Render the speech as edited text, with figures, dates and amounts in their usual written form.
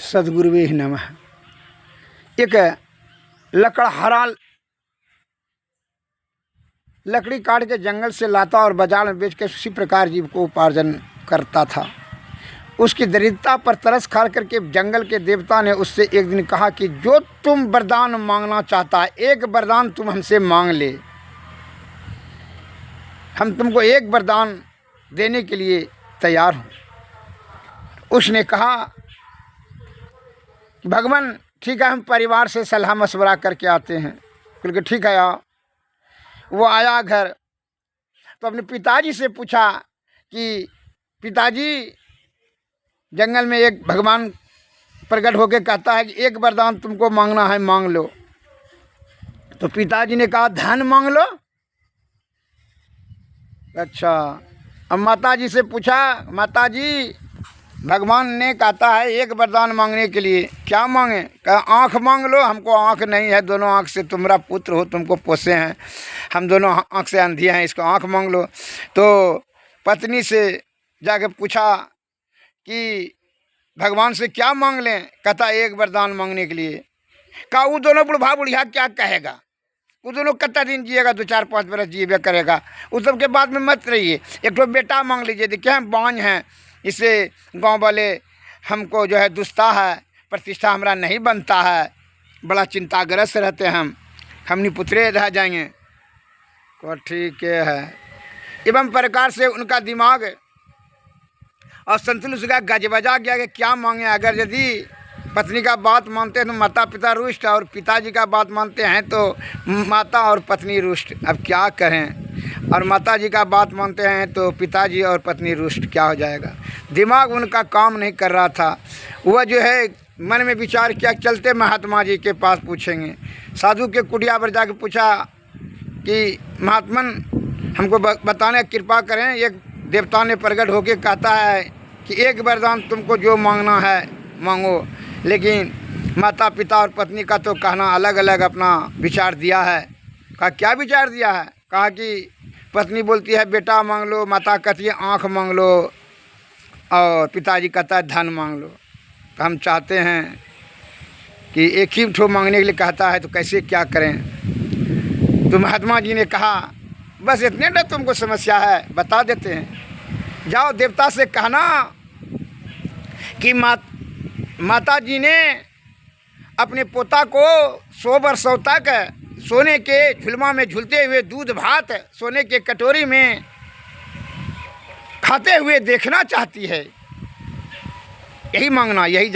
सद्गुरुवे नमः। एक लकड़हारा लकड़ी काट के जंगल से लाता और बाजार में बेच के उसी प्रकार जीव को उपार्जन करता था। उसकी दरिद्रता पर तरस खा करके जंगल के देवता ने उससे एक दिन कहा कि जो तुम वरदान मांगना चाहता है, एक वरदान तुम हमसे मांग ले, हम तुमको एक वरदान देने के लिए तैयार हूँ। उसने कहा कि भगवान ठीक है, हम परिवार से सलाह मशवरा करके आते हैं। क्योंकि ठीक है आओ। वो आया घर तो अपने पिताजी से पूछा कि पिताजी, जंगल में एक भगवान प्रकट होकर कहता है कि एक वरदान तुमको मांगना है, मांग लो। तो पिताजी ने कहा धन मांग लो। अच्छा। अब माताजी से पूछा, माताजी भगवान ने कहता है एक वरदान मांगने के लिए, क्या मांगे? कहा आँख मांग लो। हमको आँख नहीं है, दोनों आँख से तुम्हारा पुत्र हो, तुमको पोसे हैं, हम दोनों आँख से अंधे हैं, इसको आँख मांग लो। तो पत्नी से जाके पूछा कि भगवान से क्या मांग लें? कहता एक वरदान मांगने के लिए। कहा वो दोनों बुढ़ा बुढ़िया क्या कहेगा? वो दोनों कितना दिन जिएगा? 2-4-5 बरस जिएगा करेगा। उस सब के बाद में मत रहिए, एक तो बेटा मांग लीजिए। देखिए हम बांझ हैं, इससे गांव वाले हमको जो है दुस्ता है, प्रतिष्ठा हमारा नहीं बनता है, बड़ा चिंताग्रस्त रहते हैं हम निपुत्रे रह जाएंगे। तो ठीक है। एवं प्रकार से उनका दिमाग और संतुलन उसका गजबजा गया कि क्या मांगे। अगर यदि पत्नी का बात मानते हैं तो माता पिता रुष्ट, और पिताजी का बात मानते हैं तो माता और पत्नी रुष्ट। अब क्या करें? और माता जी का बात मानते हैं तो पिताजी और पत्नी रुष्ट, क्या हो जाएगा? दिमाग उनका काम नहीं कर रहा था। वह जो है मन में विचार किया, चलते महात्मा जी के पास पूछेंगे। साधु के कुटिया पर जाके पूछा कि महात्मन हमको बताने कृपा करें, एक देवता ने प्रकट होकर कहता है कि एक वरदान तुमको जो मांगना है मांगो। लेकिन माता पिता और पत्नी का तो कहना अलग अलग अपना विचार दिया है। कहा क्या विचार दिया है? कहा कि पत्नी बोलती है बेटा मांग लो, माता कहती है आँख मांग लो, और पिताजी कहता है धन मांग लो। तो हम चाहते हैं कि एक ही ठो मांगने के लिए कहता है, तो कैसे क्या करें? तो महात्मा जी ने कहा बस इतने ना तुमको समस्या है, बता देते हैं। जाओ देवता से कहना कि माता जी ने अपने पोता को 100 वर्षों तक सोने के झुलमा में झूलते हुए दूध भात सोने के कटोरी में खाते हुए देखना चाहती है। यही मांगना, यही